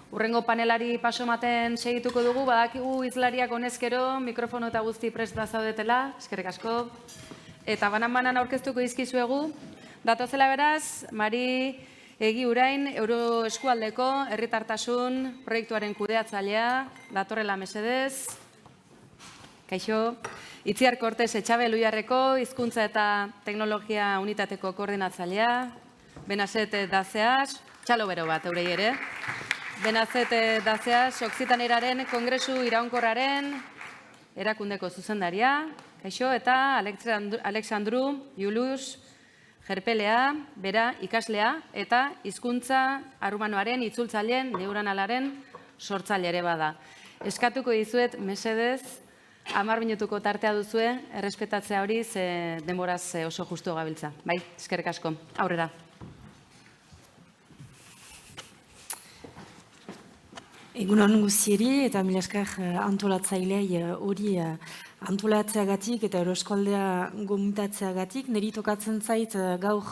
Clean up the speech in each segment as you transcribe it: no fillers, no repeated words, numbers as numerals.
Urrengo panelari paso ematen segituko dugu, badakigu hizlariak honezkero, mikrofono eta guzti presta zaudetela, eskerrik asko. Eta banan-banan aurkeztuko dizkizuegu. Datozela beraz, Mari Egiurain, Euroeskualdeko herritartasun proiektuaren kudeatzailea, datorrela mesedez. Kaixo. Itziar Kortes Etxabe Luiarreko, Hizkuntza eta Teknologia Unitateko koordinatzailea. Benazet Dazeas, txalo bero bat, eurei ere. Benazet Dazeas, Oksitaneraren Kongresu Iraunkorraren erakundeko zuzendaria. Kaixo, eta Alexandru Julus Jerpelea, bera ikaslea, eta hizkuntza arumanoaren itzultzaileen neuronalaren sortzaile ere bada. Eskatuko dizuet, mesedez, 10 minutuko tartea duzue, errespetatzea hori, ze denboraz oso justu gabiltza. Bai, eskerrik asko. Aurrera. Egunon guzieri eta mila esker antolatzailei hori antolatzeagatik eta Euroeskualdea gomitatzeagatik. Niri tokatzen zait gaur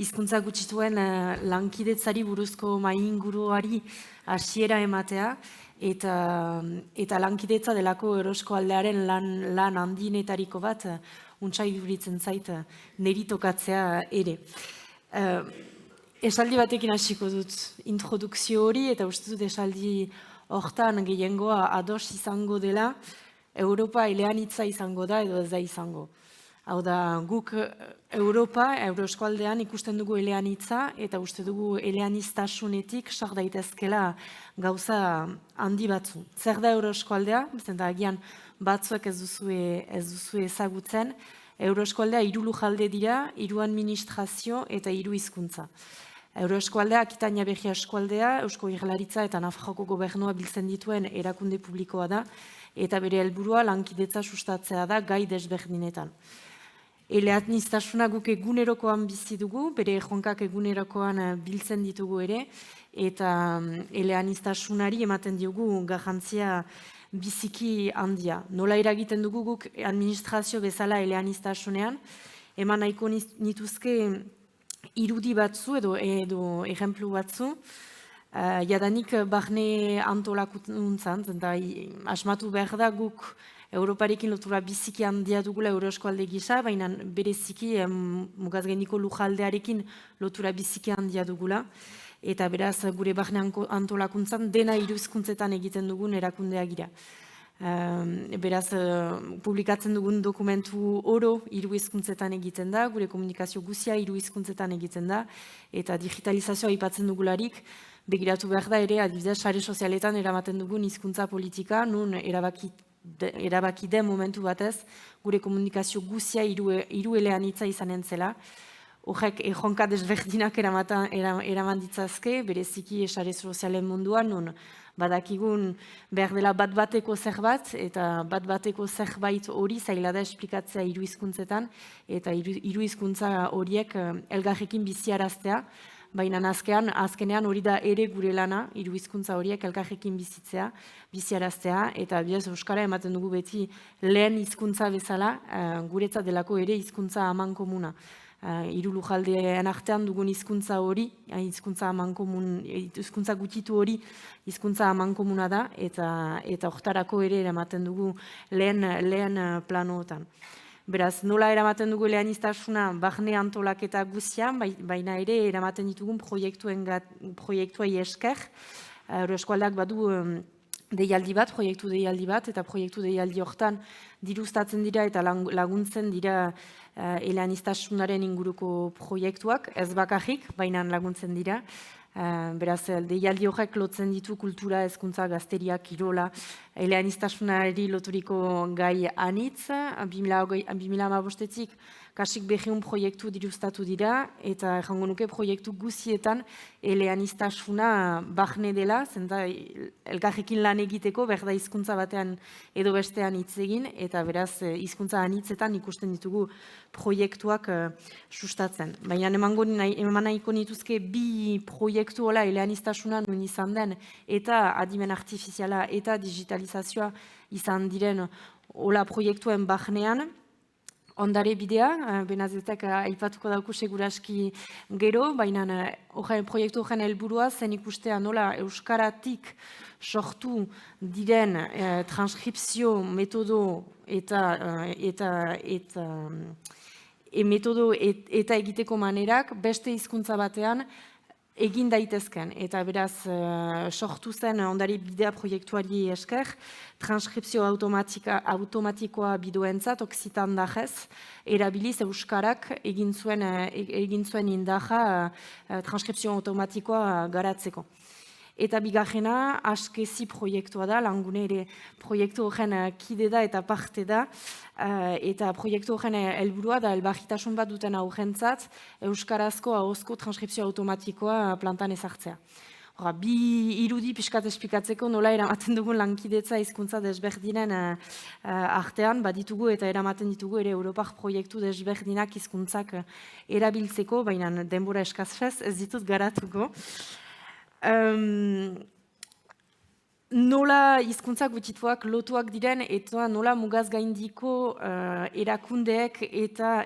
hizkuntza gutxituen lankidetzari buruzko mainguruari hasiera ematea eta lankidetza delako Euroeskualdearen lan handienetariko bat untsa iduritzen zait niri tokatzea ere. Esaldi batekin hasiko dut introdukzio hori eta uste dut esaldi hortan gehiengoa ados izango dela, Europa eleanitza izango da edo ez da izango. Hau da, guk Europa, Euroeskualdean ikusten dugu eleanitza eta uste dugu eleaniztasunetik sar daitezkela gauza handi batzu. Zer da Euroeskualdea? Bezenta agian batzuek ez duzue ezagutzen. Euroeskualdea 3 lujalde dira, 3 administrazio eta 3 hizkuntza. Euroeskualdea, Akitania Berria eskualdea, Eusko Jaurlaritza eta Nafarroako gobernua biltzen dituen erakunde publikoa da, eta bere helburua lankidetza sustatzea da gai desberdinetan. Eleaniztasuna guk egunerokoan bizi dugu, bere erronkak egunerokoan biltzen ditugu ere, eta eleaniztasunari ematen diogu garrantzia biziki handia. Nola eragiten dugu guk administrazio bezala eleaniztasunean, eman nahiko nituzke irudi batzu edo ejemplu batzu, jadanik barne antolakuntzan, eta asmatu behar da guk Europarekin lotura biziki handia dugula Euroeskualde gisa, baina bereziki mugazgainiko lujaldearekin lotura biziki handia dugula. Eta beraz, gure barne antolakuntzan dena 3 hizkuntzetan egiten dugun erakundea gira. Beraz, publikatzen dugun dokumentu oro 3 hizkuntzetan egiten da, gure komunikazio guzia 3 hizkuntzetan egiten da, eta digitalizazioa aipatzen dugularik, begiratu behar da ere, adibidez, sare sozialetan eramaten dugun hizkuntza politika, nun erabaki den momentu batez, gure komunikazio guzia 3 eleanitza izanen zela. Horrek erronka desberdinak eraman ditzazke, bereziki sare sozialen munduan, nun badakigun behar dela bat-bateko zerbait, eta bat-bateko zerbait hori zaila da esplikatzea 3 hizkuntzetan, eta 3 hizkuntza horiek elgarrekin biziaraztea, baina azkenean hori da ere gure lana, 3 hizkuntza horiek elgarrekin biziaraztea, eta bidez euskara ematen dugu beti lehen hizkuntza bezala, guretzat delako ere hizkuntza amankomuna. 3 lujaldean artean dugun hizkuntza hori, hizkuntza gutitu hori, hizkuntza amankomuna da, eta hortarako ere eramaten dugu lehen planootan. Beraz, nola eramaten dugu eleaniztasuna barne antolaketa guzian, baina ere eramaten ditugun proiektuei esker. Euroeskualdeak badu deialdi bat, proiektu deialdi bat, eta proiektu deialdi hortan dirustatzen dira eta laguntzen dira eleaniztasunaren inguruko proiektuak, ez bakarrik, baina laguntzen dira. Beraz, deialdi horrek lotzen ditu kultura, hezkuntza, gazteria, kirola, eleaniztasunari loturiko gai anitz, 2015-etik kasik 200 proiektu dirustatu dira, eta errango nuke proiektu guzietan eleaniztasuna barne dela, zenta elkarrekin lan egiteko, berda hizkuntza batean edo bestean hitz egin, eta beraz hizkuntza anitzetan ikusten ditugu proiektuak sustatzen. Baina eman nahiko nituzke 2 proiektu hola eleaniztasuna nun izan den, eta adimen artifiziala eta digitalizazioa izan diren hola proiektuen barnean. ondare bidea, Benazetek aipatuko dauku seguraski gero, baina proiektu horren helburua zen ikustea nola euskaratik sortu diren transkripzio metodo eta egiteko manerak beste hizkuntza batean egin daitezken. Eta beraz, sortu zen ondare bidea proiektuari esker, transkripzio automatikoa bidoentzat, oksitandarrez, erabiliz euskarak egin zuen indarra transkripzio automatikoa garatzeko. Eta bigarrena, askezi proiektua da, langune ere proiektu horren kide da eta parte da, eta proiektu horren helburua da elbarritasun bat duten aurrentzat euskarazko ahozko transkripzio automatikoa plantan ezartzea. Bi irudi pixkat esplikatzeko nola eramaten dugun lankidetza hizkuntza desberdinen artean, baditugu eta eramaten ditugu ere Europar proiektu desberdinak hizkuntzak erabiltzeko, baina denbora eskasez ez ditut garatuko. Nola hizkuntza gutxituak lotuak diren eta nola mugaz gaindiko erakundeek eta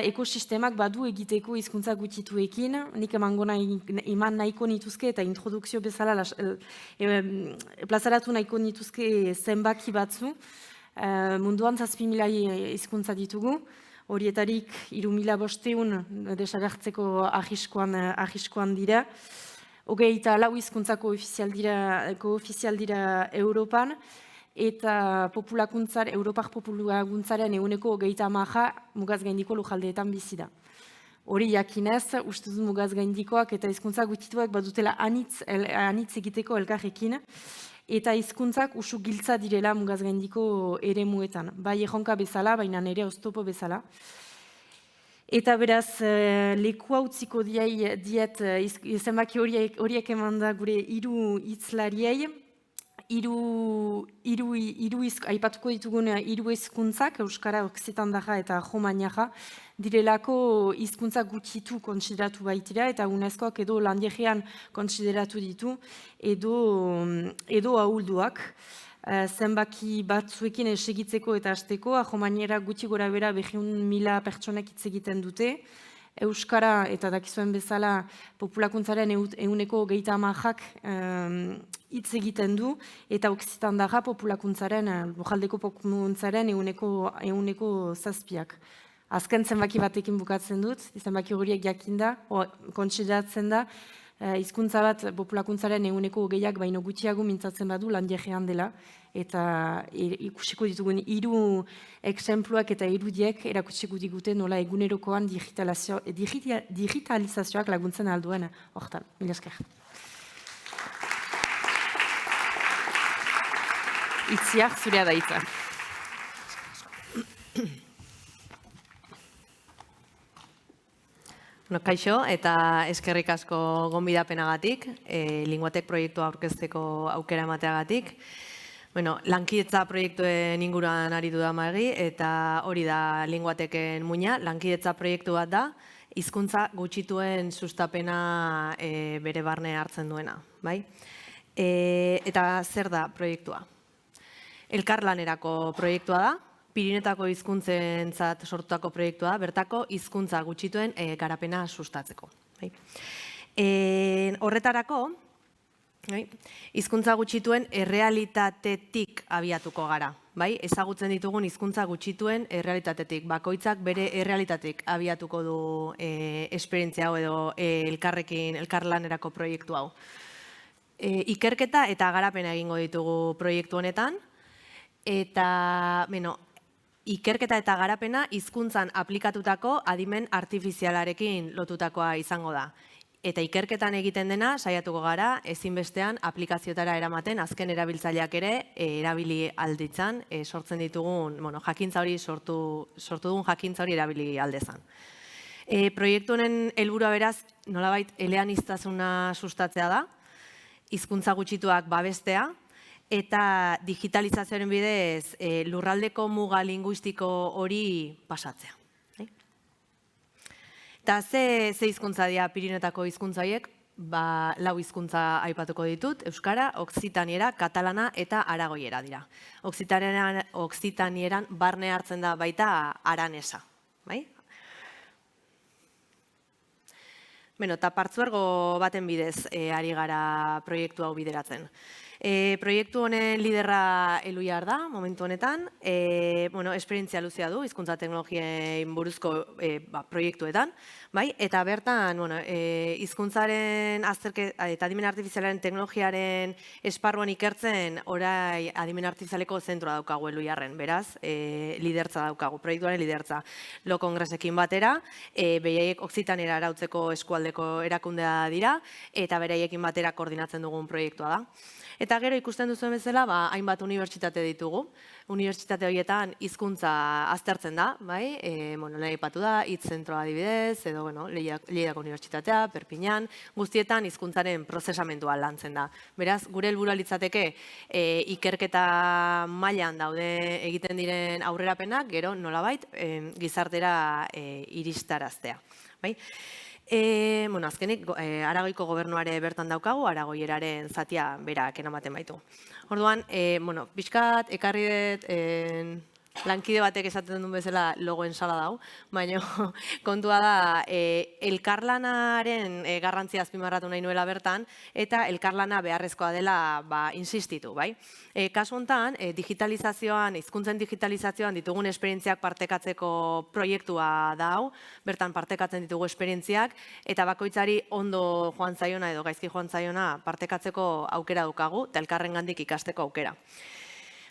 ekosistemak badu egiteko hizkuntza gutxituekin. Nik eman nahiko nituzke eta introdukzio bezala plazaratu nahiko nituzke zenbaki batzu. Munduan 7.000 hizkuntza ditugu. Horietarik 3.500 desagertzeko arriskuan dira. 24 hizkuntza koofizial dira Europan, eta Europar populaguntzaren 30% mugaz gaindiko lujaldeetan bizi da. Hori jakinez, uste dut mugaz gaindikoak eta hizkuntza gutxituak badutela anitz egiteko elkarrekin, eta hizkuntzak usu giltza direla mugaz gaindiko eremuetan. Bai erronka bezala, baina nire oztopo bezala. Eta beraz, leku hautziko diet zenbaki horiek eman da gure 3 hitzlariei, aipatuko ditugun 3 hizkuntzak, euskara, oksitandarra eta romaniarra, direlako hizkuntza gutxitu kontsideratu baitira, eta UNESCOak edo landiegean kontsideratu ditu, edo ahulduak. Zenbaki batzuekin esegitzeko eta hasteko, romaniera gutxi gora bera 100.000 pertsonek hitz egiten dute. Euskara, eta dakizuen bezala, populakuntzaren 30%ak hitz egiten du, eta oksitandarra lujaldeko populakuntzaren 7%. Azken zenbaki batekin bukatzen dut, zenbaki horiek jakinda, kontsideratzen da, hizkuntza bat populakuntzaren 20%ak baino gutxiago mintzatzen badu landiegean dela, eta ikusiko ditugun 3 exempluak eta irudiek erakutsiko digute nola egunerokoan digitalizazioak laguntzen alduen hortan. Mila esker. Itziar zurea da hitza. Kaixo, eta eskerrik asko gonbidapenagatik, Linguatek proiektua aurkezteko aukera emateagatik. Lankidetza proiektuen inguruan aritu da Magi, eta hori da Linguateken muina. Lankidetza proiektu bat da, hizkuntza gutxituen sustapena bere barne hartzen duena. Eta zer da proiektua? Elkarlanerako proiektua da, Pirinetako hizkuntzentzat sortutako proiektua, bertako hizkuntza gutxituen garapena sustatzeko. Horretarako, hizkuntza gutxituen errealitatetik abiatuko gara. Ezagutzen ditugun hizkuntza gutxituen errealitatetik. Bakoitzak bere errealitatetik abiatuko du esperientzia hau edo elkarlanerako proiektu hau. Ikerketa eta garapena egingo ditugu proiektu honetan, eta ikerketa eta garapena hizkuntzan aplikatutako adimen artifizialarekin lotutakoa izango da. Eta ikerketan egiten dena, saiatuko gara, ezinbestean aplikazioetara eramaten, azken erabiltzaileak ere erabili alditzan, sortzen ditugun, jakintza hori sortu dugun jakintza hori erabili aldezan. Proiektu honen helburua beraz, nolabait eleaniztasuna sustatzea da, hizkuntza gutxituak babestea, eta digitalizazioaren bidez lurraldeko muga linguistiko hori pasatzea. Eta ze hizkuntza dira Pirinetako hizkuntza horiek? lau hizkuntza aipatuko ditut, euskara, okzitaniera, katalana eta aragoiera dira. Okzitanieran barne hartzen da baita aranesa, bai? Beno, eta partzuergo baten bidez ari gara proiektu hau bideratzen. Proiektu honen liderra Eluiar da, momentu honetan. Esperientzia luzea du, hizkuntza teknologien buruzko proiektuetan. Eta bertan, hizkuntzaren eta adimen artifizialaren teknologiaren esparruan ikertzen, orai adimen artifizialeko zentroa daukagu Eluiarren. Beraz, lidertza daukagu, proiektuaren lidertza. Lo kongresekin batera, beraiek okzitanera arautzeko eskualdeko erakundea dira, eta beraiekin batera koordinatzen dugun proiektua da. Eta gero ikusten duzuen bezala, hainbat unibertsitate ditugu. Unibertsitate horietan hizkuntza aztertzen da, bai? Nahi aipatu da, hitz zentroa adibidez, edo Lleidako Unibertsitatea, Perpiñan, guztietan hizkuntzaren prozesamendua lantzen da. Beraz, gure helburua litzateke ikerketa mailan daude egiten diren aurrerapenak, gero nolabait gizartera iristaraztea, bai? Azkenik, Aragoiko gobernuare bertan daukagu, Aragoieraren zatia berak eramaten baitu. Orduan, pixkat, ekarri dut, lankide batek esaten duen bezala logoen sala dau, baina kontua da, elkarlanaren garrantzia azpimarratu nahi nuela bertan, eta elkarlana beharrezkoa dela insistitu, bai? Kasu honetan, digitalizazioan, hizkuntzen digitalizazioan ditugun esperientziak partekatzeko proiektua da hau, bertan partekatzen ditugu esperientziak, eta bakoitzari ondo joan zaiona edo gaizki joan zaiona partekatzeko aukera dukagu, eta elkarrengandik ikasteko aukera.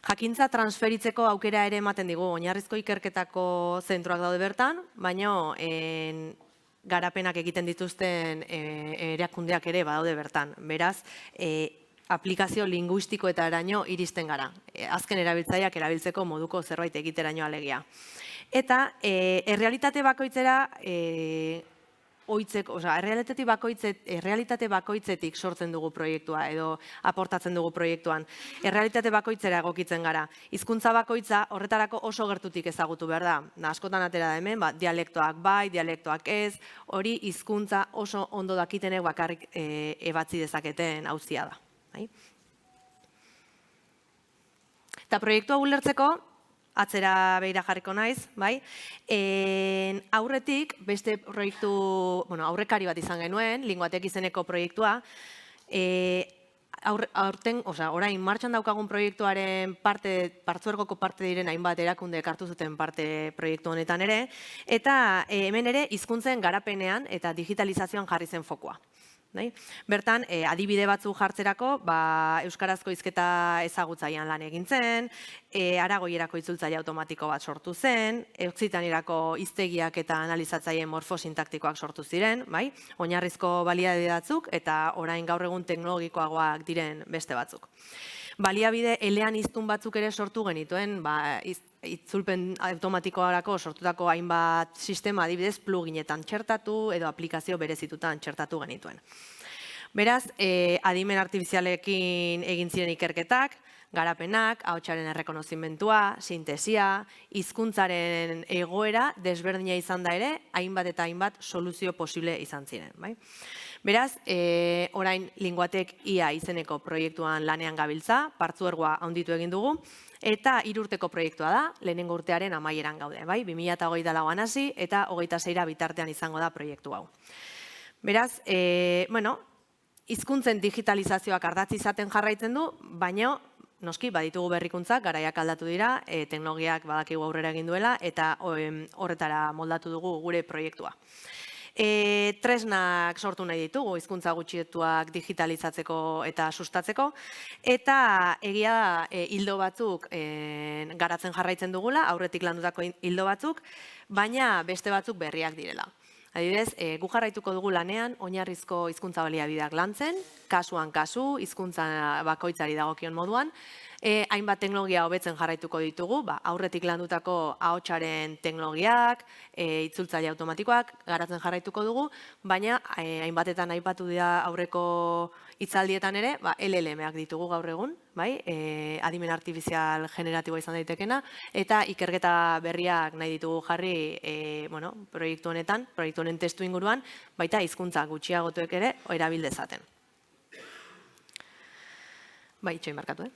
Jakintza transferitzeko aukera ere ematen digu, oinarrizko ikerketako zentroak daude bertan, baina garapenak egiten dituzten erakundeak ere badaude bertan. Beraz, aplikazio linguistikoetaraino iristen gara. Azken erabiltzaileak erabiltzeko moduko zerbait egiteraino alegia. Eta errealitate bakoitzera errealitate bakoitzetik sortzen dugu proiektua edo aportatzen dugu proiektuan. Errealitate bakoitzera egokitzen gara. Hizkuntza bakoitza horretarako oso gertutik ezagutu behar da. Askotan atera da hemen, dialektoak bai, dialektoak ez, hori hizkuntza oso ondo dakitenek bakarrik ebatzi dezaketen auzia da. Eta proiektua ulertzeko, atzera behira jarriko naiz, bai? Aurretik, beste proiektu, aurrekari bat izan genuen, Linguatek izeneko proiektua, orain martxan daukagun proiektuaren partzuergoko parte diren hainbat erakundeek hartu zuten parte proiektu honetan ere, eta hemen ere hizkuntzen garapenean eta digitalizazioan jarri zen fokua. Bertan, adibide batzu jartzerako, euskarazko hizketa ezagutzailean lan egin zen, aragoierako itzultzaile automatiko bat sortu zen, okzitanerako hiztegiak eta analizatzaileen morfosintaktikoak sortu ziren, oinarrizko baliabide batzuk eta orain gaur egun teknologikoagoak diren beste batzuk. Baliabide elean hiztun batzuk ere sortu genituen, itzulpen automatikoarako sortutako hainbat sistema adibidez pluginetan txertatu edo aplikazio berezitutan txertatu genituen. Beraz, adimen artifizialekin egin ziren ikerketak, garapenak, ahotsaren errekonozimentua, sintesia, hizkuntzaren egoera desberdina izan da ere, hainbat eta hainbat soluzio posible izan ziren. Beraz, orain Linguatek IA izeneko proiektuan lanean gabiltza, partzuergoa handitu egin dugu, eta 3 urteko proiektua da, lehenengo urtearen amaieran gaude, 2024an hasi eta 26ra bitartean izango da proiektu hau. Beraz, hizkuntzen digitalizazioak ardatz izaten jarraitzen du, baina noski, baditugu berrikuntzak, garaiak aldatu dira, teknologiak badakigu aurrera egin duela, eta horretara moldatu dugu gure proiektua. Tresnak sortu nahi ditugu, hizkuntza gutxietuak digitalizatzeko eta sustatzeko, eta egia da ildo batzuk garatzen jarraitzen dugula, aurretik landutako ildo batzuk, baina beste batzuk berriak direla. Adibidez, gu jarraituko dugu lanean oinarrizko hizkuntza baliabideak lantzen, kasuan kasu, hizkuntza bakoitzari dagokion moduan, Hainbat teknologia hobetzen jarraituko ditugu, aurretik landutako ahotsaren teknologiak, itzultzaile automatikoak garatzen jarraituko dugu, baina hainbatetan aipatu dira aurreko hitzaldietan ere, LLM-ak ditugu gaur egun, adimen artifizial generatiboa izan daitekena, eta ikerketa berriak nahi ditugu jarri proiektu honen testu inguruan, baita hizkuntza gutxiagotuek ere erabil dezaten. Itxoin barkatu,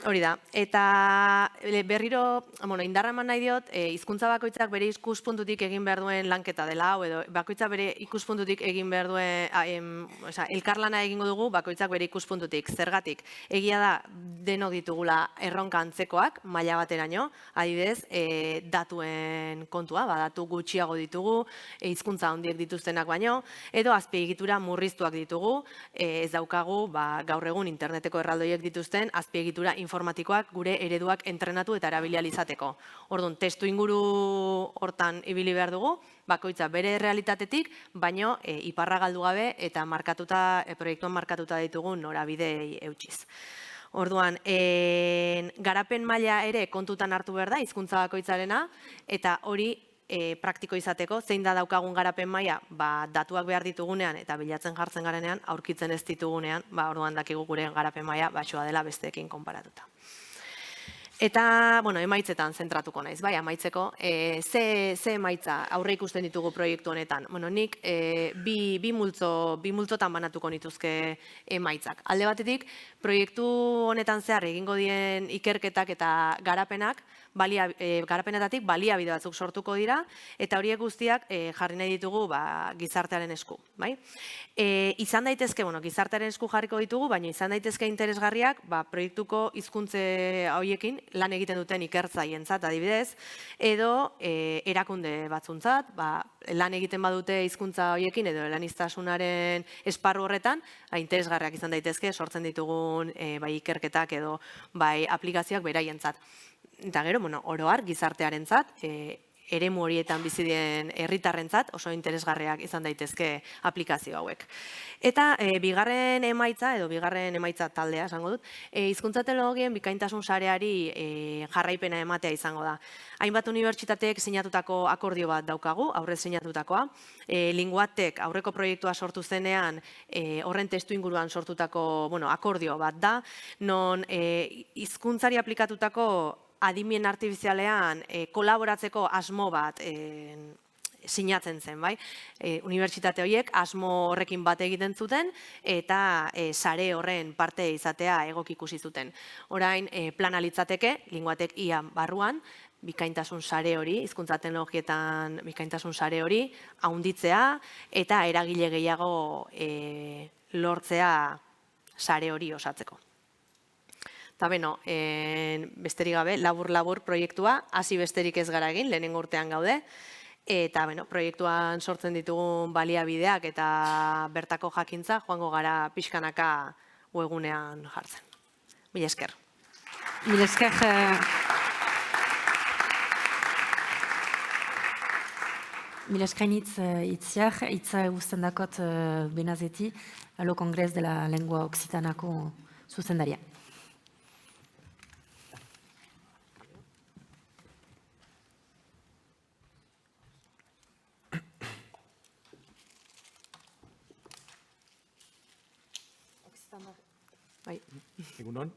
Hori da, eta berriro, indarra eman nahi diot, hizkuntza bakoitzak bere ikuspuntutik egin behar duen lanketa dela, edo bakoitzak bere ikuspuntutik egin behar duen, elkarlana egingo dugu bakoitzak bere ikuspuntutik. Zergatik, egia da denok ditugula erronka antzekoak, maila bateraino, adibidez, datuen kontua, datu gutxiago ditugu, hizkuntza handiek dituztenak baino, edo azpiegitura murriztuak ditugu, ez daukagu gaur egun interneteko erraldoiek dituzten azpiegitura informatikoak gure ereduak entrenatu eta erabili ahal izateko. Orduan, testu inguru hortan ibili behar dugu, bakoitza bere realitatetik, baino iparra galdu gabe eta proiektuan markatuta ditugu norabidei eutsiz. Orduan, garapen maila ere kontutan hartu behar da, hizkuntza bakoitzarena, eta hori praktiko izateko, zein da daukagun garapen maila, datuak behar ditugunean eta bilatzen jartzen garenean, aurkitzen ez ditugunean, orduan dakigu gure garapen maila baxua dela besteekin konparatuta. Eta, emaitzetan zentratuko naiz, amaitzeko, ze emaitza aurre ikusten ditugu proiektu honetan? Nik bi multzotan banatuko nituzke emaitzak. Alde batetik, proiektu honetan zehar egingo dien ikerketak eta garapenetatik baliabide batzuk sortuko dira, eta horiek guztiak jarri nahi ditugu gizartearen esku. Izan daitezke, gizartearen esku jarriko ditugu, baina izan daitezke interesgarriak proiektuko hizkuntze horiekin lan egiten duten ikertzaientzat adibidez, edo erakunde batzuntzat, lan egiten badute hizkuntza horiekin edo elanistasunaren esparru horretan, interesgarriak izan daitezke sortzen ditugun ikerketak edo aplikazioak beraientzat. Eta gero, oro har, gizartearentzat, eremu horietan bizi den herritarrentzat oso interesgarriak izan daitezke aplikazio hauek. Eta bigarren emaitza taldea, esango dut, hizkuntza teknologien bikaintasun sareari jarraipena ematea izango da. Hainbat unibertsitateek sinatutako akordio bat daukagu, aurrez sinatutakoa. Linguatek aurreko proiektua sortu zenean, horren testu inguruan sortutako akordio bat da, non hizkuntzari aplikatutako adimen artifizialean kolaboratzeko asmo bat sinatzen zen, Unibertsitate horiek asmo horrekin bat egiten zuten eta sare horren parte izatea egoki ikusi zuten. Orain plana litzateke, Linguatek ia barruan, bikaintasun sare hori, hizkuntza teknologietan bikaintasun sare hori, handitzea eta eragile gehiago lortzea sare hori osatzeko. Eta besterik gabe, labur-labur proiektua, hasi besterik ez gara egin, lehenengo urtean gaude, eta proiektuan sortzen ditugun baliabideak eta bertako jakintza joango gara pixkanaka webgunean jartzen. Mila esker. Mila esker. Mila eskainitz itziak, itza guztien dakot benazeti, alo Kongres de la Lengua Occitanako zuzendaria. Egunon.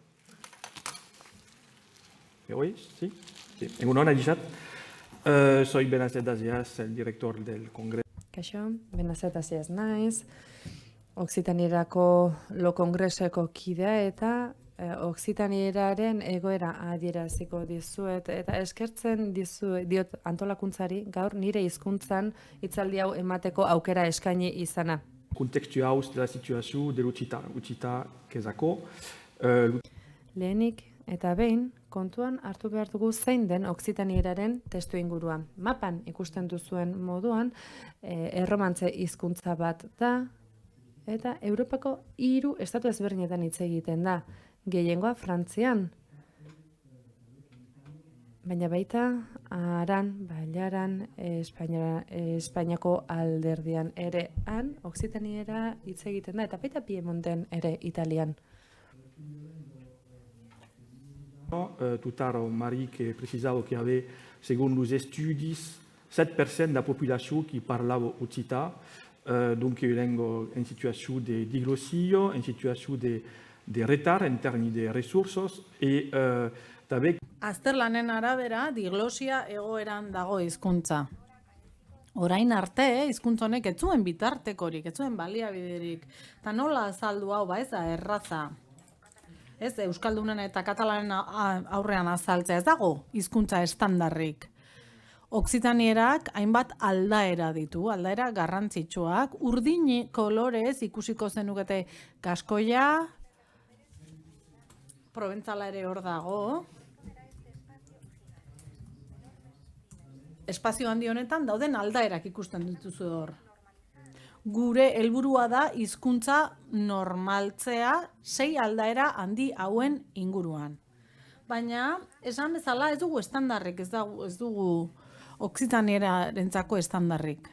¿Me oís? Sí. Egunon, Agishat. Soy Benazet Aziaz, el director del Congreso. Kaixo, Benazet Aziaz naiz, Okzitanierako lo kongreseko kidea eta Okzitanieraren egoera adieraziko dizuet eta eskertzen diot antolakuntzari gaur nire hizkuntzan hitzaldi hau emateko aukera eskaini izana. Contextuauz de la situación de Utsita Kezako. Lehenik eta behin, kontuan hartu behar dugu zein den Okzitanieraren testu ingurua. Mapan ikusten duzuen moduan, erromantze hizkuntza bat da, eta Europako 3 estatu ezberdinetan hitz egiten da. Gehiengoa Frantzian, baina baita Aran, Balearan, Espainiako alderdian ere han, Okzitaniera hitz egiten da, eta baita Piemonten ere Italian. Tout à l'heure, Marie qui a precisado que avait, según los estudios, 7% de la population qui parlava occità, donc io vengo in situazione di diglossia, in situazione di retard in termini di risorse e també Azterlanen arabera, diglosia egoeran dago hizkuntza. Orain arte, hizkuntza honek ez zuen bitartekorik, ez zuen baliabiderik. Eta nola azaldu hau, ez da erraza. Ez Euskaldunen eta Katalanen aurrean azaltzea, ez dago hizkuntza estandarrik. Okzitanierak hainbat aldaera ditu, aldaera garrantzitsuak, urdin kolorez ikusiko zenukete gaskoia, probentzala ere hor dago. Espazio handi honetan dauden aldaerak ikusten dituzu hor. Gure helburua da hizkuntza normaltzea 6 aldaera handi hauen inguruan. Baina, esan bezala ez dugu estandarrik, ez dugu okzitanierarentzako estandarrik.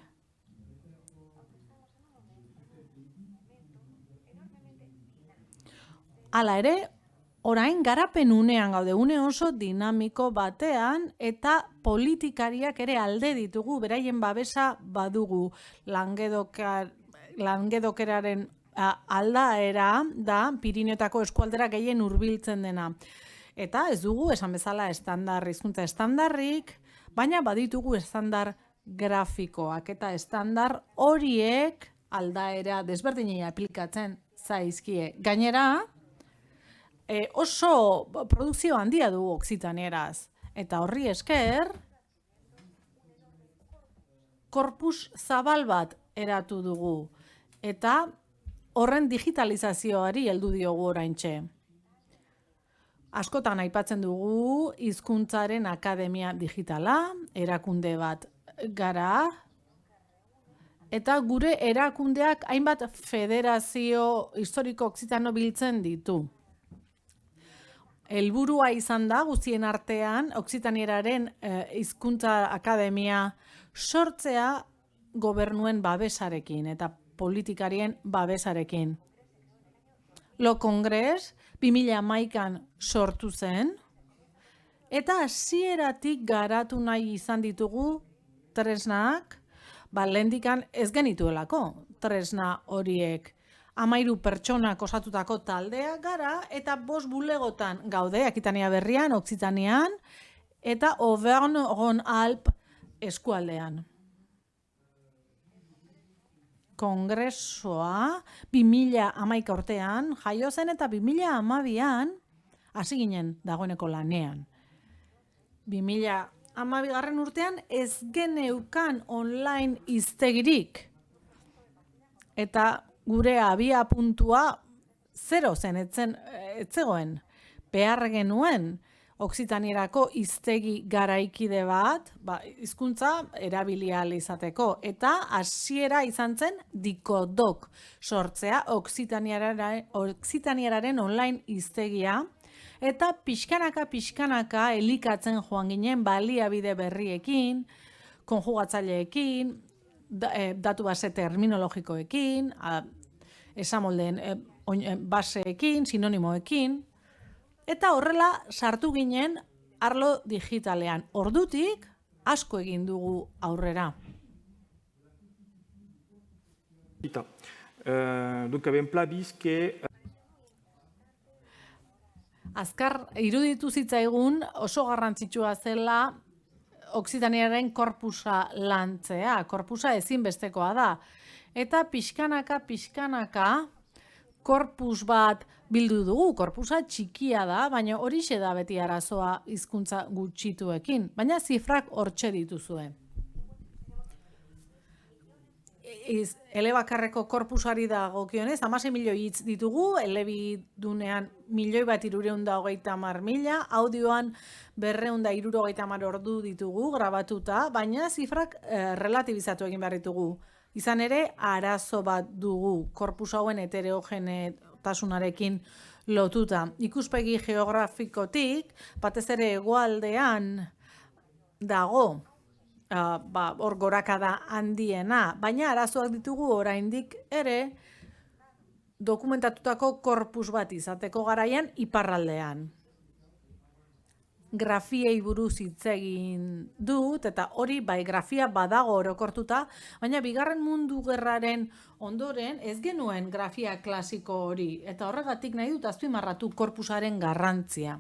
Hala ere, orain garapen unean gaude, une oso dinamiko batean eta politikariak ere alde ditugu, beraien babesa badugu. Langedokeraren aldaera da Pirineotako eskualdera gehien hurbiltzen dena. Eta ez dugu, esan bezala, hizkuntza estandarrik, baina baditugu estandar grafikoak eta estandar horiek aldaera desberdinei aplikatzen zaizkie. Gainera, oso produkzio handia du okzitanieraz. Eta horri esker, korpus zabal bat eratu dugu. Eta horren digitalizazioari heldu diogu oraintxe. Askotan aipatzen dugu hizkuntzaren akademia digitala, erakunde bat gara, eta gure erakundeak hainbat federazio historiko okzitano biltzen ditu. Helburua izan da guztien artean okzitanieraren hizkuntza akademia sortzea gobernuen babesarekin eta politikarien babesarekin. Lo Kongres 2011an sortu zen eta hasieratik garatu nahi izan ditugu tresnak, lehendikan ez genituelako tresna horiek. 13 pertsonak osatutako taldea gara eta 5 bulegotan gaude, Akitania Berrian, Okzitanian eta Auvergne-Rhône-Alpes eskualdean. Kongresoa 2011 urtean jaio zen eta 2012an hasi ginen dagoeneko lanean. 2012 urtean ez geneukan online hiztegirik eta gure abia puntua 0 zen, ez zegoen. Behar genuen okzitanierako hiztegi garaikide bat, hizkuntza erabili ahal izateko. Eta hasiera izan zen Dikodok sortzea okzitanieraren online hiztegia. Eta pixkanaka elikatzen joan ginen baliabide berriekin, konjugatzaileekin, datu base terminologikoekin, esamoldeen baseekin, sinonimoekin, eta horrela sartu ginen arlo digitalean. Ordutik asko egin dugu aurrera. Donc avait un pla bis que Azkar iruditu zitzaigun oso garrantzitsua zela okzitaniaren korpusa lantzea. Korpusa ezinbestekoa da. Eta pixkanaka korpus bat bildu dugu. Korpusa txikia da, baina horixe da beti arazoa hizkuntza gutxituekin. Baina zifrak hortxe dituzue. Elebakarreko korpusari dagokionez, 16 milioi hitz ditugu, elebidunean 1.330.000, audioan 270 ordu ditugu grabatuta, baina zifrak relatibizatu egin behar ditugu. Izan ere, arazo bat dugu korpus hauen heterogenetasunarekin lotuta. Ikuspegi geografikotik, batez ere hegoaldean dago, hor gorakada handiena, baina arazoak ditugu oraindik ere dokumentatutako korpus bat izateko garaian iparraldean. grafiei buruz hitz egin dut, eta hori bai grafia badago orokortuta, baina bigarren mundu gerraren ondoren ez genuen grafia klasiko hori, eta horregatik nahi dut azpimarratu korpusaren garrantzia.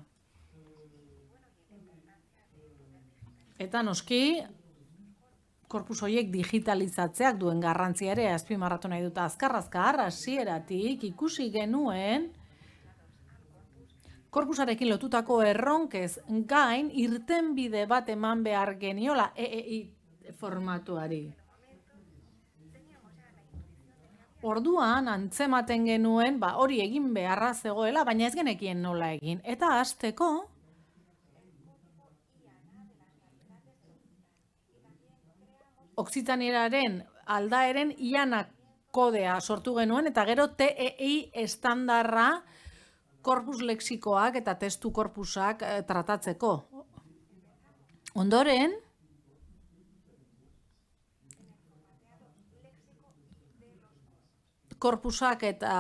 Eta noski, korpus horiek digitalizatzeak duen garrantzia ere azpimarratu nahi dut azkar hasieratik ikusi genuen korpusarekin lotutako erronkez gain irtenbide bat eman behar geniola EEI formatuari. Orduan antzematen genuen hori egin beharra zegoela, baina ez genekien nola egin. Eta hasteko Oksitanieraren aldaeren IANA kodea sortu genuen, eta gero TEI estandarra korpus lexikoak eta testu korpusak tratatzeko. Ondoren, korpusak eta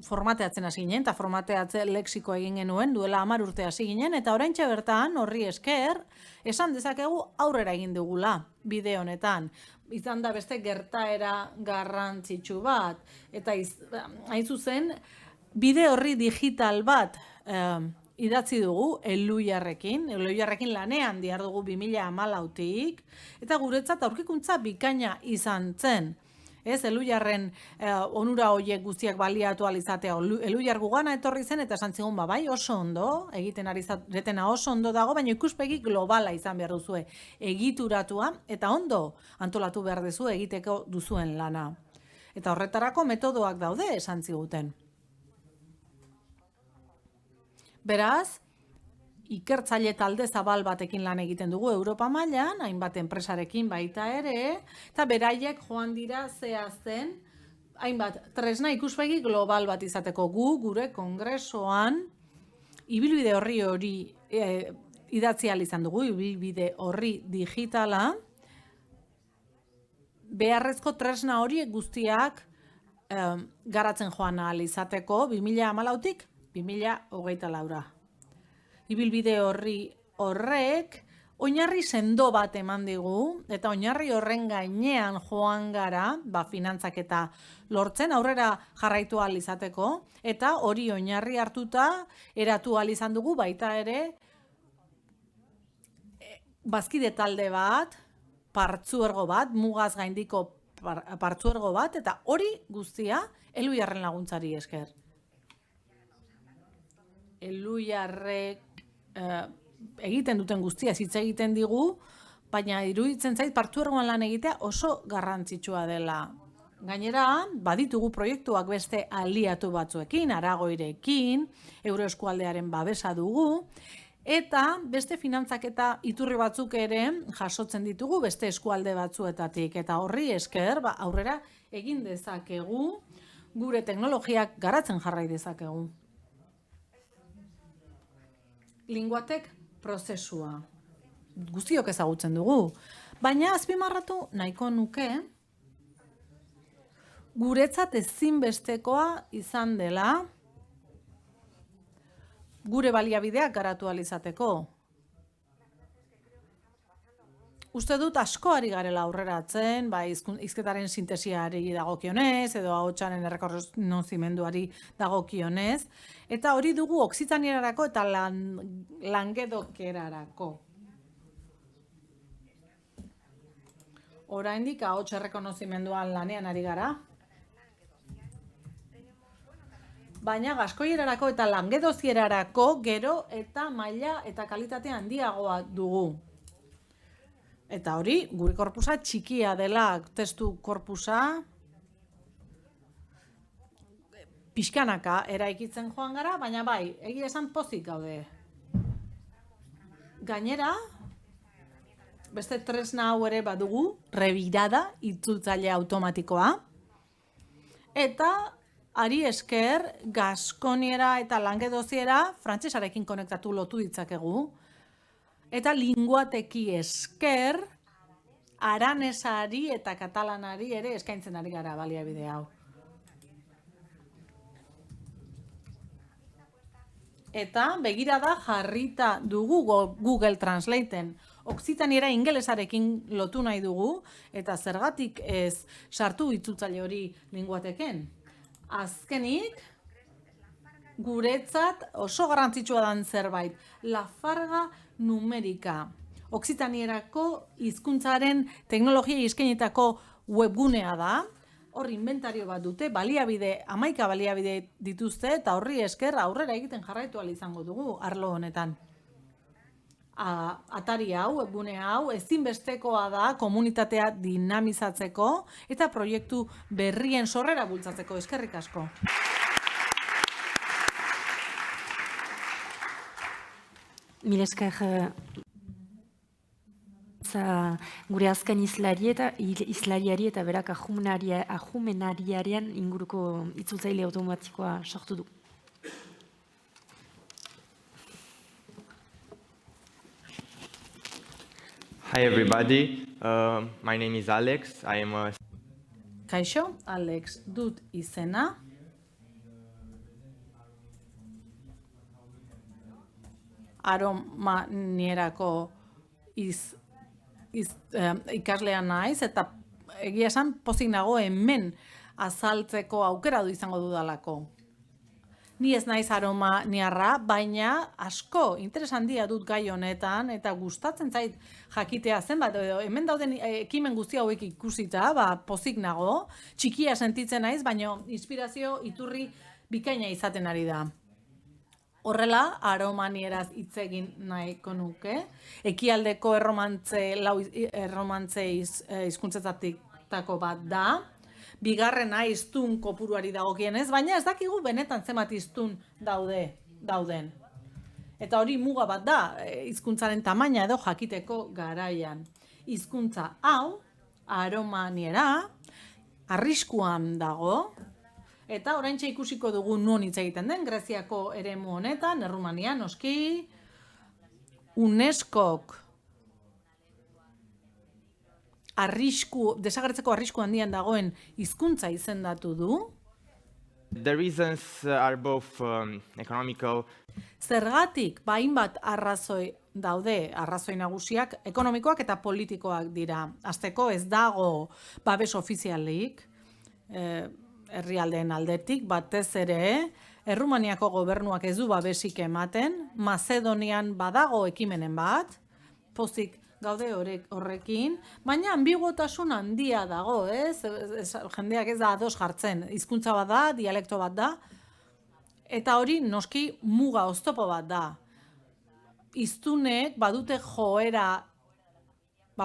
formateatzen hasi ginen, eta formateatze lexiko egin genuen, duela 10 urte hasi ginen, eta oraintxe bertan, horri esker, esan dezakegu aurrera egin dugula bide honetan. Izan da beste gertaera garrantzitsu bat, eta hain zuzen, bide horri digital bat idatzi dugu Elhuyarrekin lanean dihardugu 2014tik, eta guretzat aurkikuntza bikaina izan zen. Elhuyarren onura horiek guztiak baliatu alizatea. Elhuyar gugana etorri zen eta esan zigun, bai, oso ondo, egiten ari zaretena oso ondo dago, baina ikuspegi globala izan behar duzue. Egituratua eta ondo antolatu behar duzu egiteko duzuen lana. Eta horretarako metodoak daude esan ziguten. Beraz, ikertzaile talde zabal batekin lan egiten dugu Europa mailan, hainbat enpresarekin baita ere, eta beraiek joan dira zehazten, hainbat tresna ikuspegi global bat izateko gure kongresoan, ibilbide hori idatzi ahal izan dugu, ibilbide horri digitala, beharrezko tresna horiek guztiak garatzen joan ahal izateko 2014tik 2024. Ibilbide horrek oinarri sendo bat eman digu, eta oinarri horren gainean joan gara, finantzak eta lortzen aurrera jarraitu ahal izateko, eta hori oinarri hartuta eratu ahal izan dugu baita ere bazkide talde bat, partzuergo bat, mugaz gaindiko partzuergo bat, eta hori guztia Elhuyarren laguntzari esker. Elhuyarrek egiten duten guztia hitz egiten digu, baina iruditzen zait partzuergoan lan egitea oso garrantzitsua dela. Gainera, baditugu proiektuak beste aliatu batzuekin, Aragoirekin, Euroeskualdearen babesa dugu, eta beste finantzak eta iturri batzuk ere jasotzen ditugu beste eskualde batzuetatik. Eta horri esker, aurrera egin dezakegu, gure teknologiak garatzen jarrai dezakegu. Linguatek prozesua. Guztiok ezagutzen dugu. Baina azpimarratu nahiko nuke, guretzat ezinbestekoa izan dela, gure baliabideak garatu ahal izateko. Uste dut asko ari garela aurreratzen, hizketaren sintesiari dagokionez, edo ahotsaren errekonozimenduari dagokionez, eta hori dugu oksitanierarako eta langedokerarako. Oraindik ahots errekonozimenduan lanean ari gara. Baina gaskoierarako eta langedozierarako gero eta maila eta kalitate handiagoa dugu. Eta hori, gure korpusa txikia dela, testu korpusa, pixkanaka eraikitzen joan gara, baina bai, egia esan pozik gaude. Gainera, beste tresna hau ere badugu, rebirada, itzultzaile automatikoa, eta ari esker, gaskoniera eta langedoziera frantsesarekin konektatu lotu ditzakegu, eta linguateki esker, aranesari eta katalanari ere eskaintzen ari gara baliabide hau. eta begirada jarrita dugu Google Translaten. Okzitaniera ingelesarekin lotu nahi dugu, eta zergatik ez sartu itzultzaile hori linguateken. Azkenik, guretzat oso garrantzitsua dan zerbait, la farga numerika. Okzitanierako hizkuntzaren teknologia eskainitako webgunea da, hor inventario bat dute, 11 baliabide dituzte, eta horri esker aurrera egiten jarraitu ahal izango dugu arlo honetan. Atari hau, webgune hau, ezinbestekoa da komunitatea dinamizatzeko eta proiektu berrien sorrera bultzatzeko. Eskerrik asko. Mil esker gure azken izlariari eta berak ahumenariaren inguruko itzultzaile automatikoa sortu du. Hi everybody, my name is Alex. I am a... Kaixo, Alex dut izena. Aromanierako ikaslea naiz, eta egia esan pozik nago hemen azaltzeko aukera du izango dudalako. Ni ez naiz aromaniarra, baina asko interes handia dut gai honetan, eta gustatzen zait jakitea zenbat, hemen dauden ekimen guzti hauek ikusita, pozik nago, txikia sentitzen naiz, baina inspirazio iturri bikaina izaten ari da. Horrela, aromanieraz hitz egin nahiko nuke. Ekialdeko erromantze hizkuntzetako bat da. Bigarrena hiztun kopuruari dagokienez, baina ez dakigu benetan zenbat hiztun dauden. Eta hori muga bat da, hizkuntzaren tamaina edo jakiteko garaian. Hizkuntza hau, aromaniera, arriskuan dago, eta oraintxe ikusiko dugu non hitz egiten den, Greziako eremu honetan, Errumania, noski, UNESCOk desagertzeko arrisku handian dagoen hizkuntza izendatu du. The reasons are both economical. Zergatik, hainbat arrazoi daude, arrazoi nagusiak, ekonomikoak eta politikoak dira. Hasteko ez dago babes ofizialik, herrialdeen aldetik, batez ere, Errumaniako gobernuak ez du babesik ematen, Mazedonian badago ekimenen bat, pozik gaude horrekin, baina ambiguotasun handia dago, jendeak ez da ados jartzen, hizkuntza bat da, dialekto bat da, eta hori noski muga oztopo bat da. Hiztunek badute joera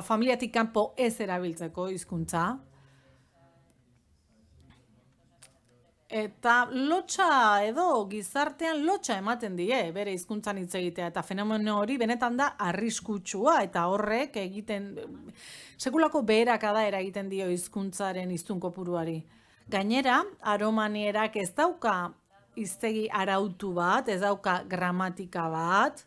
familiatik kanpo ez erabiltzeko hizkuntza, eta lotxa edo gizartean lotxa ematen die bere hizkuntzan hitz egitea, eta fenomeno hori benetan da arriskutsua, eta horrek sekulako beherakada eragiten dio hizkuntzaren hiztun kopuruari. Gainera, aromanierak ez dauka hiztegi arautu bat, ez dauka gramatika bat,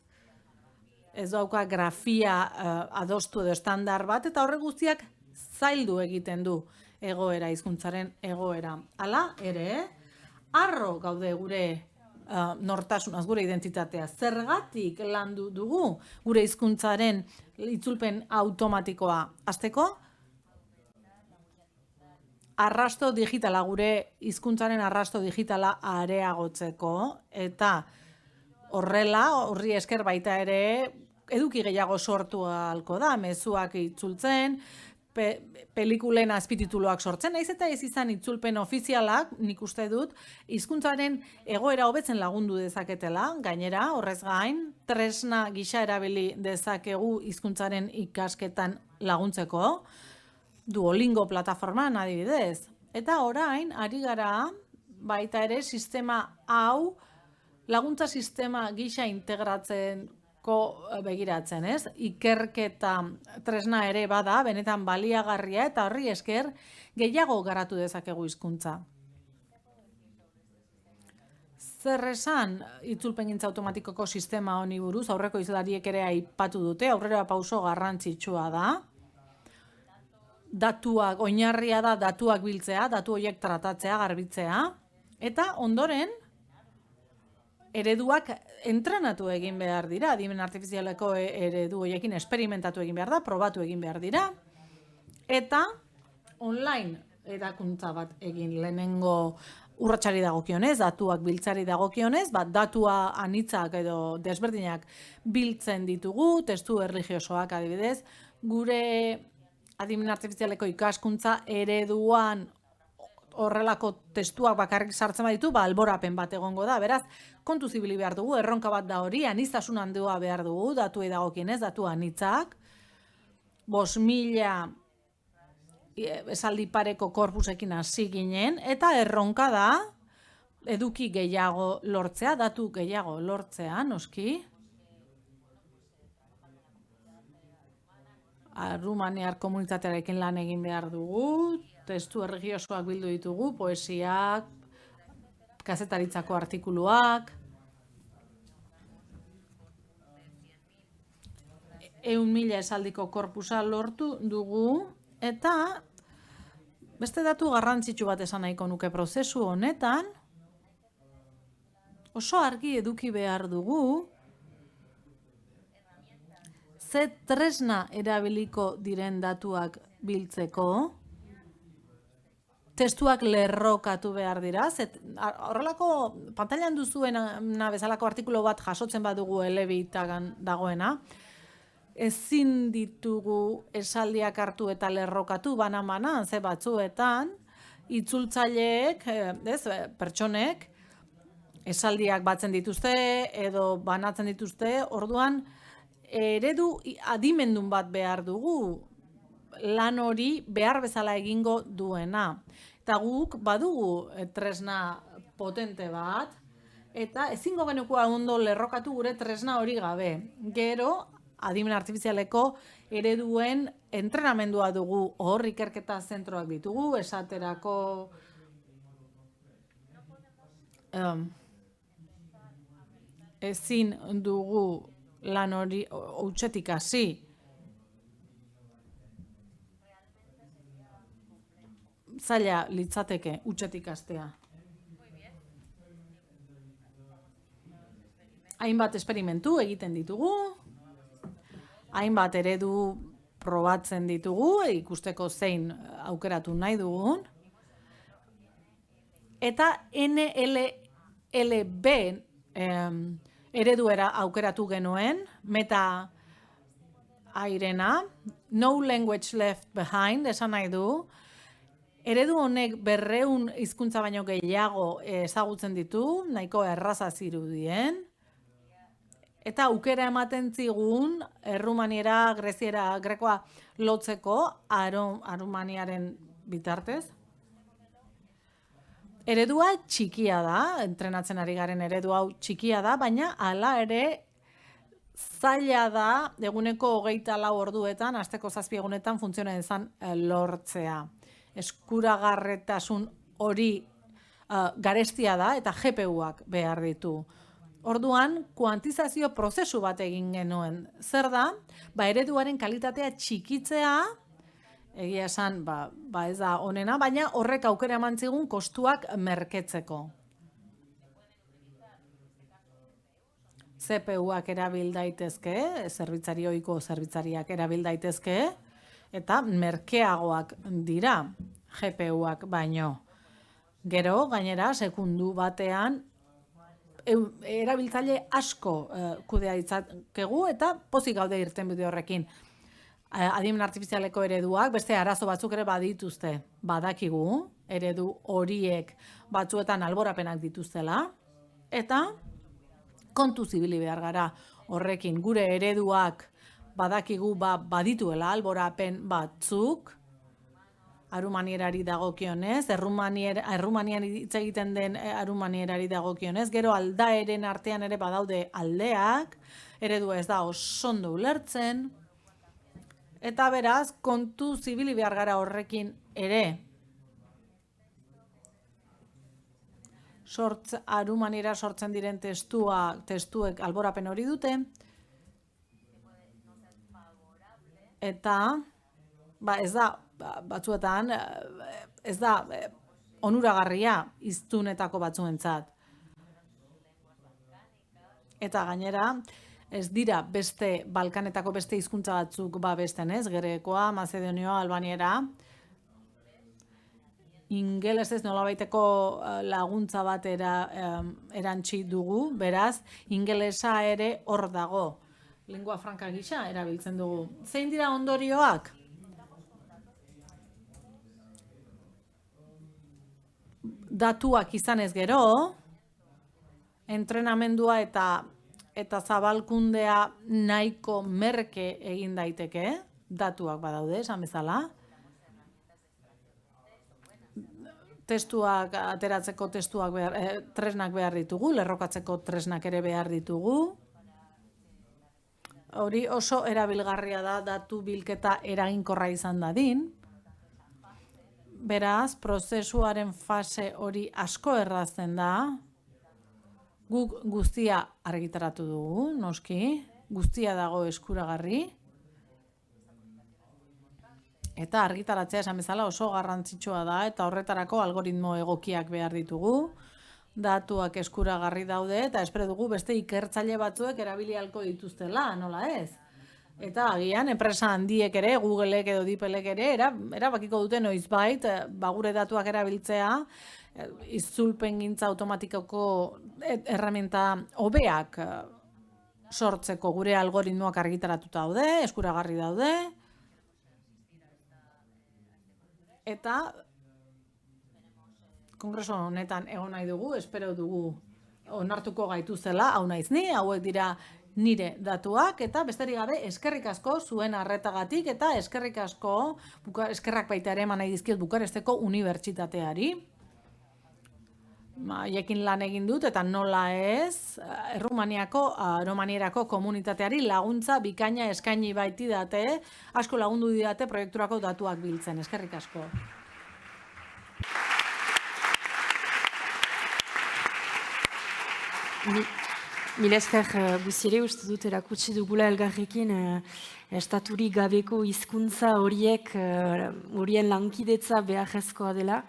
ez dauka grafia adostu edo estandar bat, eta horrek guztiak zaildu egiten du hizkuntzaren egoera. Hala ere, harro gaude gure nortasunaz, gure identitatea. Zergatik landu dugu gure hizkuntzaren itzulpen automatikoa? Hasteko, arrasto digitala, gure hizkuntzaren arrasto digitala areagotzeko, eta horri esker baita ere eduki gehiago sortu ahalko da, mezuak itzultzen, pelikulen azpitituluak sortzen, naiz eta ez izan itzulpen ofizialak, nik uste dut, hizkuntzaren egoera hobetzen lagundu dezaketela, gainera, horrez gain, tresna gisa erabili dezakegu hizkuntzaren ikasketan laguntzeko, Duolingo plataforman adibidez. Eta orain, ari gara, baita ere, sistema hau, laguntza sistema gisa integratzen begiratzen, ez? Ikerketa tresna ere bada, benetan baliagarria, eta horri esker gehiago garatu dezakegu hizkuntza. Zer esan itzulpengintza automatikoko sistema honi buruz, aurreko hizlariek ere aipatu dute, aurrera pauso garrantzitsua da. Datuak, oinarria da datuak biltzea, datu horiek tratatzea, garbitzea, eta ondoren ereduak entrenatu egin behar dira, adimen artifizialeko eredu horiekin esperimentatu egin behar da, probatu egin behar dira, eta online erakuntza bat egin lehenengo urratsari dagokionez, datuak biltzari dagokionez, datua anitzak edo desberdinak biltzen ditugu, testu erligiosoak adibidez, gure adimen artifizialeko ikaskuntza ereduan horrelako testuak bakarrik sartzen baditu, alborapen bat egongo da, beraz, kontu zibili behar dugu, erronka bat da hori, aniztasun handia behar dugu, datuei dagokienez, datu anitzak, 5.000 esaldi pareko korpusekin hasi ginen, eta erronka da, eduki gehiago lortzea, datu gehiago lortzea, noski. Rumaniar komunitatearekin lan egin behar dugu, testu erligiosoak bildu ditugu, poesiak, kazetaritzako artikuluak, 100.000 esaldiko korpusa lortu dugu, eta beste datu garrantzitsu bat esan nahiko nuke prozesu honetan, oso argi eduki behar dugu, ze tresna erabiliko diren datuak biltzeko, testuak lerrokatu behar dira, horrelako pantailan duzuena bezalako artikulu bat jasotzen badugu elebitagan dagoena, ezin ditugu esaldiak hartu eta lerrokatu banan-banan, ze batzuetan, itzultzaileek, pertsonek, esaldiak batzen dituzte edo banatzen dituzte, orduan, eredu adimendun bat behar dugu, lan hori behar bezala egingo duena. Eta guk badugu tresna potente bat, eta ezingo genuko ondo lerrokatu gure tresna hori gabe. Gero, adimen artifizialeko ereduen entrenamendua dugu, hor ikerketa zentroak ditugu, esaterako ezin dugu lan hori hutsetik hasi. Zaila litzateke hutsetik hastea. Hainbat esperimentu egiten ditugu, hainbat eredu probatzen ditugu, ikusteko zein aukeratu nahi dugun. Eta NLLB ereduera aukeratu genuen, meta airena, no language left behind, esan nahi du. Eredu honek 200 hizkuntza baino gehiago ezagutzen ditu, nahiko erraza zirudien. Eta aukera ematen zigun, errumaniera, greziera, grekoa lotzeko, arumaniaren bitartez. Eredua txikia da, entrenatzen ari garen eredu hau txikia da, baina hala ere zaila da eguneko 24 orduetan, asteko 7 egunetan funtzionen izan lortzea. Eskuragarretasun hori garestia da eta GPU-ak behar ditu. Orduan, kuantizazio prozesu bat egin genuen. Zer da? Ereduaren kalitatea txikitzea, egia esan, ez da onena, baina horrek aukera eman zigun kostuak merketzeko. CPU-ak erabil daitezke, ohiko zerbitzariak erabil daitezke, eta merkeagoak dira GPU-ak baino. Gero, gainera, sekundu batean, erabiltzaile asko kudea ditzakegu eta pozik gaude irtenbide horrekin. Adimen artifizialeko ereduak, beste arazo batzuk ere badituzte, badakigu, eredu horiek batzuetan alborapenak dituztela, eta kontu zibili behar gara horrekin, gure ereduak badakigu badituela alborapen batzuk, arumanierari dagokionez, errumanian hitz egiten den arumanierari dagokionez, gero aldaeren artean ere badaude aldeak, eredua ez da osondo ulertzen, eta beraz, kontu zibili behar gara horrekin ere. Arumaniera sortzen diren testuek alborapen hori dute, eta ez da, batzuetan, ez da onuragarria hiztunetako batzuentzat. Eta gainera, ez dira beste Balkanetako beste hizkuntza batzuk babesten, ez? Grekoa, Mazedonioa, Albaniera. Ingelesez nolabaiteko laguntza bat erantsi dugu, beraz, ingelesa ere hor dago. Lingua franca gisa erabiltzen dugu. Zein dira ondorioak? Datuak izanez gero, entrenamendua eta zabalkundea nahiko merke egin daiteke, datuak badaude, esan bezala. Testuak ateratzeko tresnak behar ditugu, lerrokatzeko tresnak ere behar ditugu. Hori oso erabilgarria da datu bilketa eraginkorra izan dadin. Beraz, prozesuaren fase hori asko errazten da. Guk guztia argitaratu dugu, noski, guztia dago eskuragarri. Eta argitaratzea esan bezala oso garrantzitsua da, eta horretarako algoritmo egokiak behar ditugu, datuak eskuragarri daude, eta espero dugu beste ikertzaile batzuek erabili ahalko dituztela, nola ez? Eta agian, enpresa handiek ere, Googleek edo DeepLek ere, erabakiko dute noizbait, gure datuak erabiltzea, itzulpengintza automatikoko erreminta hobeak sortzeko gure algoritmoak argitaratuta daude, eskuragarri daude, eta kongreso honetan egon nahi dugu, espero dugu onartuko gaituzela, hau naiz ni, hauek dira nire datuak, eta besterik gabe eskerrik asko zuen arretagatik, eta eskerrik asko, eskerrak baita ere eman nahi dizkiot Bukaresteko unibertsitateari. Haiekin lan egin dut, eta nola ez, Errumanierako komunitateari laguntza bikaina eskaini baiti date, asko lagundu didate proiekturako datuak biltzen. Eskerrik asko. Mila esker guztiere uste dut erakutsi dugula elgarrekin estaturik gabeko hizkuntza horien lankidetza beharrezkoa dela,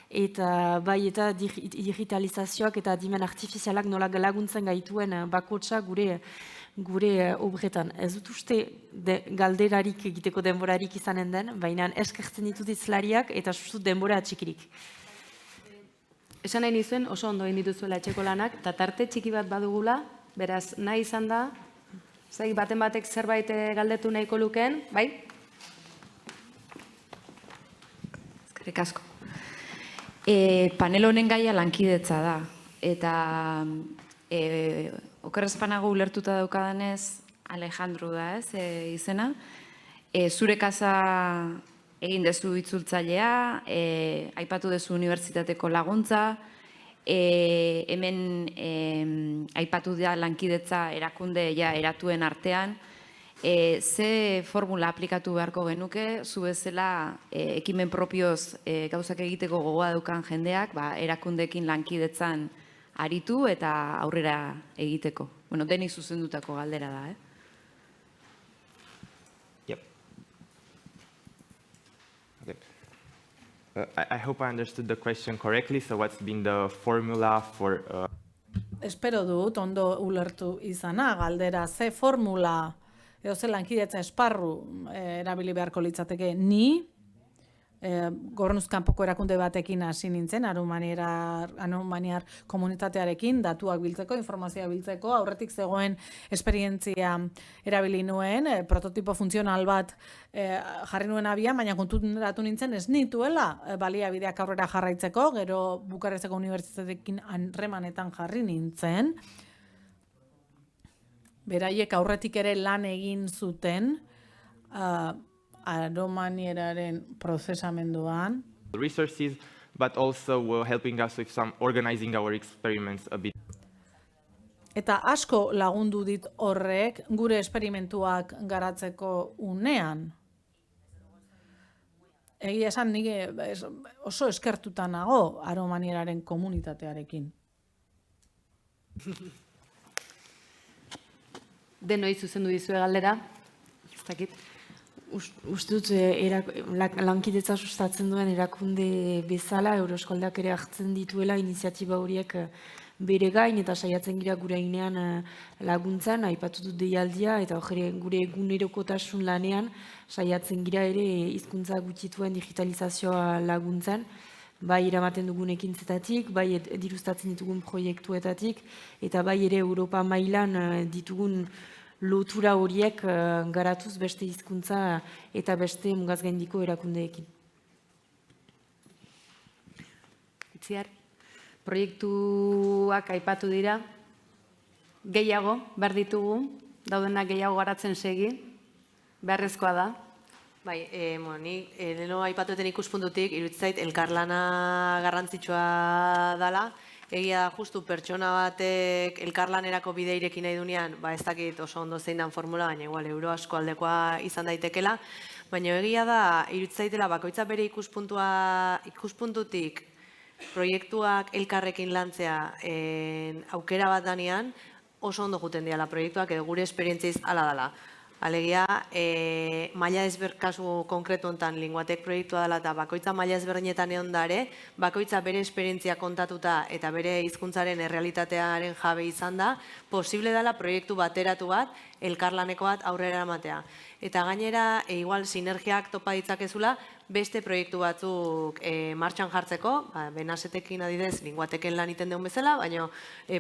eta bai eta digitalizazioak eta adimen artifizialak nola laguntzen gaituen bakotsa gure obretan. Ez dut uste galderarik egiteko denborarik izanen den, baina eskertzen ditut hizlariak eta sustut denbora atxikirik. Esan nahi nizuen oso ondo egin dituzuela etxeko lanak, eta tarte txiki bat badugula, beraz nahi izan da, baten batek zerbait galdetu nahiko lukeen, bai? Eskerrik asko. Panel honen gaia lankidetza da, eta okerrezpanago ulertuta daukadanez Alejandro da, izena. Zure kasa egin dezu itzultzailea, aipatu dezu unibertsitateko laguntza, hemen aipatu da lankidetza erakunde eratuen artean, ze formula aplikatu beharko genuke, zu bezala ekimen propioz gauzak egiteko gogoa daukan jendeak, erakundeekin lankidetzan aritu eta aurrera egiteko. Bueno, deni zuzendutako galdera da, Yep. Okay. I hope I understood the question correctly. So what's been the formula for... Espero dut, ondo ulertu izana, galdera, ze formula edo ze lankidetza esparru erabili beharko litzateke ni, gobernuzkanpoko erakunde batekin hasi nintzen, arumaniar komunitatearekin, datuak biltzeko, informazioa biltzeko, aurretik zegoen esperientzia erabili nuen, prototipo funtzional bat jarri nuen abian, baina konturatu nintzen ez nituela baliabideak aurrera jarraitzeko, gero Bukaresteko unibertsitateekin harremanetan jarri nintzen. Beraiek aurretik ere lan egin zuten aromanieraren prozesamenduan. resources, but also helping us with some organizing our experiments a bit. Eta asko lagundu dit horrek gure esperimentuak garatzeko unean. Egia esan nik oso eskertuta nago aromanieraren komunitatearekin. Denoi zuzendu dizue galdera, ez dakit. Uste dut lankidetza sustatzen duen erakunde bezala, Euroskoldak ere hartzen dituela iniziatiba horiek bere gain eta saiatzen gira gure ainean laguntzan, aipatu dut deialdia eta gure egunerokotasun lanean saiatzen gira ere hizkuntza gutxituen digitalizazioa laguntzan, bai eramaten dugun ekintzetatik, bai dirustatzen ditugun proiektuetatik, eta bai ere Europa mailan ditugun lotura horiek garatuz beste hizkuntza eta beste mugaz gaindiko erakundeekin. Itziar, proiektuak aipatu dira, gehiago behar ditugu, daudenak gehiago garatzen segi, beharrezkoa da. Bai, ni leheno aipatueten ikuspuntutik, iruditzen zait elkarlana garrantzitsua dela. Egia da, justu pertsona batek elkarlanerako bide irekin nahi dunean, ez dakit oso ondo zein dan formula, baina igual euro asko aldekoa izan daitekela. Baina egia da, iruditzen zaitela bakoitza bere ikuspuntutik proiektuak elkarrekin lantzea aukera bat danean, oso ondo juten diala proiektuak edo gure esperientziz ala dela. Alegia, maila kasu konkretu honetan linguatek proiektua dela eta bakoitza maila ezberdinetan egon dare, bakoitza bere esperientzia kontatuta eta bere hizkuntzaren errealitatearen jabe izan da, posible dela proiektu bateratu bat, elkarlaneko bat aurrera ematea. Eta gainera, igual sinergiak topa ditzakezula, beste proiektu batzuk martxan jartzeko, benasetekin adidez, linguateken lan iten deun bezala, baina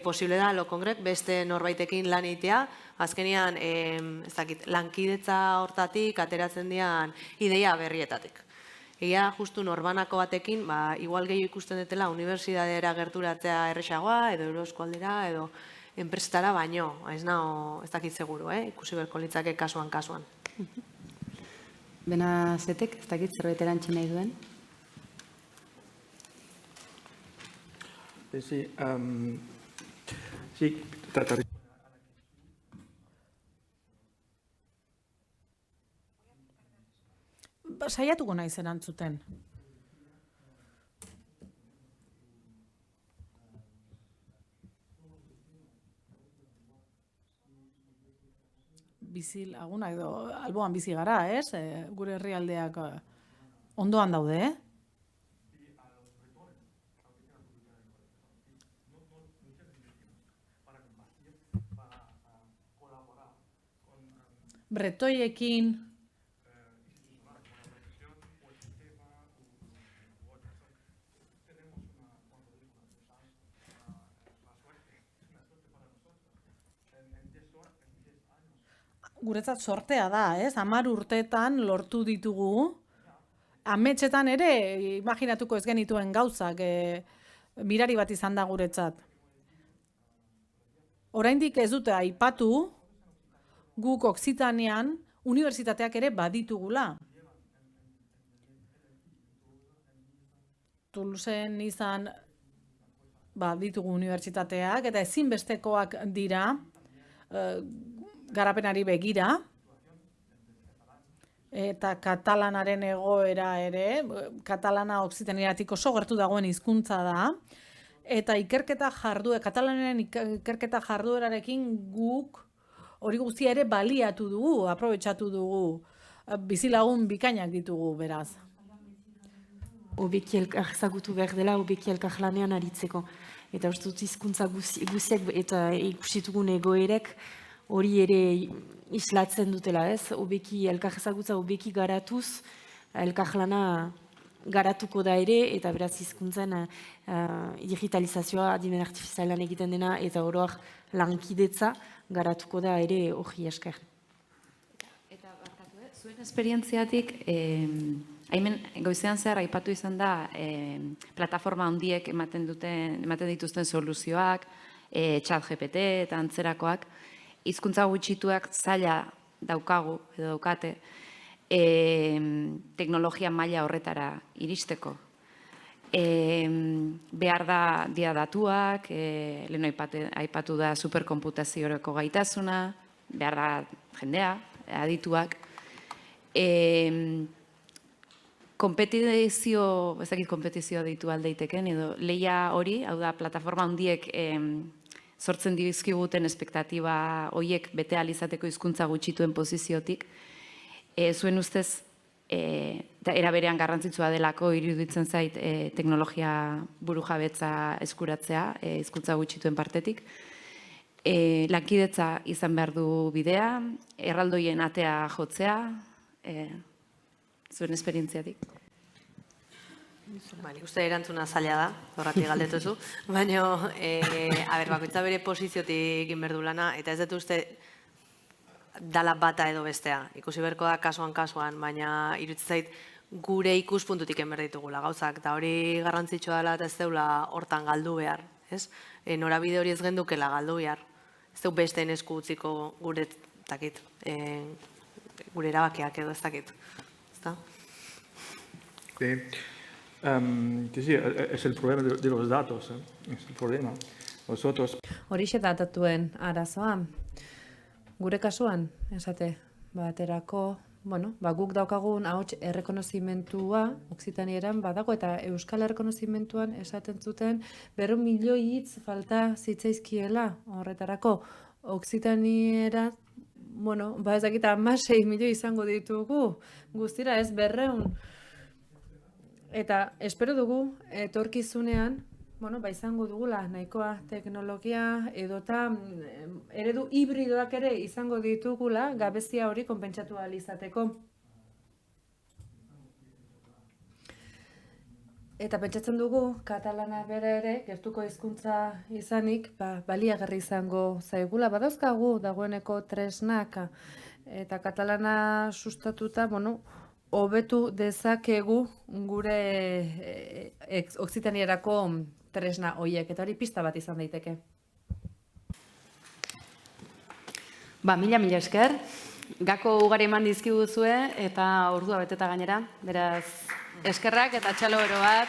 posible da, lokongret, beste norbaitekin lan egitea, azkenean, lankidetza hortatik, ateratzen dian ideia berrietatik. Egia, justu norbanako batekin, igual gehiago ikusten dutela, unibertsitatera gerturatzea erresagoa, edo Euroeskualdera, edo enpresetara, baino, ez dakit seguru, ikusi berko litzake kasuan. Benasetek, ez dakit zerbait erantzun nahi duen? Sí, trataré. Saiatuko naiz erantzuten. Bizi laguna edo alboan bizi gara, ez? Gure herrialdeak ondoan daude, Bretoiekin, guretzat sortea da, ez? 10 urteetan lortu ditugu. Ametsetan ere, imaginatuko ez genituen gauzak, mirari bat izan da guretzat. Oraindik ez dute aipatu, guk Okzitanean unibertsitateak ere baditugula. Toulouseen izan baditugu unibertsitateak, eta ezinbestekoak dira, garapenari begira, eta katalanaren egoera ere, katalana Okzitaniatik oso gertu dagoen hizkuntza da, eta katalanaren ikerketa jarduerarekin guk hori guztia ere baliatu dugu, aprobetxatu dugu, bizilagun bikainak ditugu, beraz. Hobeki ezagutu behar dela, hobeki elkarlanean aritzeko. Eta uste dut hizkuntza guziak eta ikusitugun egoerek hori ere islatzen dutela, ez? Hobeki elkarrezagutza, hobeki garatuz, elkarlana garatuko da ere, eta beraz hizkuntzen digitalizazioa, adimen artifizialan egiten dena, eta oroak lankidetza garatuko da ere hori esker. Eta barkatu, zuen esperientziatik, haimen goizean zehar aipatu izan da, plataforma handiek ematen dituzten soluzioak, ChatGPT eta antzerakoak, hizkuntza gutxituak zaila daukagu edo daukate teknologia maila horretara iristeko. Behar da dia datuak, lehen aipatu da superkonputazioreko gaitasuna, behar da jendea, adituak. Kompetizio deitu aldeiteken, edo lehia hori, hau da, plataforma handiek sortzen dizkiguten espektatiba horiek bete alizateko hizkuntza gutxituen poziziotik, zuen ustez eta era berean garrantzitsua delako iruditzen zait teknologia burujabetza eskuratzea, hizkuntza gutxituen partetik. Lankidetza izan behar du bidea, erraldoien atea jotzea, zuen esperientziatik. Nik uste erantzuna zaila da, horratik galdetuzu, baina, bakoitza bere poziziotik egin behar du lana, eta ez dut uste dala bata edo bestea. Ikusi beharko da kasuan, baina iruditzen zait gure ikuspuntutik egin behar ditugula gauzak, eta hori garrantzitsua dela eta ez deula hortan galdu behar, ez? Norabide hori ez gendukela galdu behar. Ez dut besteen esku utziko gure, takit, gure erabakiak edo ez dakit. Es el problema de los datos, es el problema. Nosotros... Horixe datuen arazoa. Gure kasuan, esate, baterako, guk daukagun ahots errekonozimentua, Okzitanieran badago, eta Euskal errekonozimentuan esaten zuten 100 milioi hitz falta zitzaizkiela horretarako. Okzitaniera, ez dakit 16 milioi izango ditugu, guztira ez 200. Eta espero dugu, etorkizunean, izango dugula nahikoa teknologia edota eredu hibridoak ere izango ditugula gabezia hori konpentsatu ahal izateko. Eta pentsatzen dugu, katalana bere ere, gertuko hizkuntza izanik, baliagarri izango zaigula. Badauzkagu dagoeneko tresnak eta katalana sustatuta, hobetu dezakegu gure Okzitanierako tresna horiek, eta hori pista bat izan daiteke. Mila esker. Gako ugari eman dizkiguzue eta ordua beteta gainera. Beraz, eskerrak eta txalo ero bat.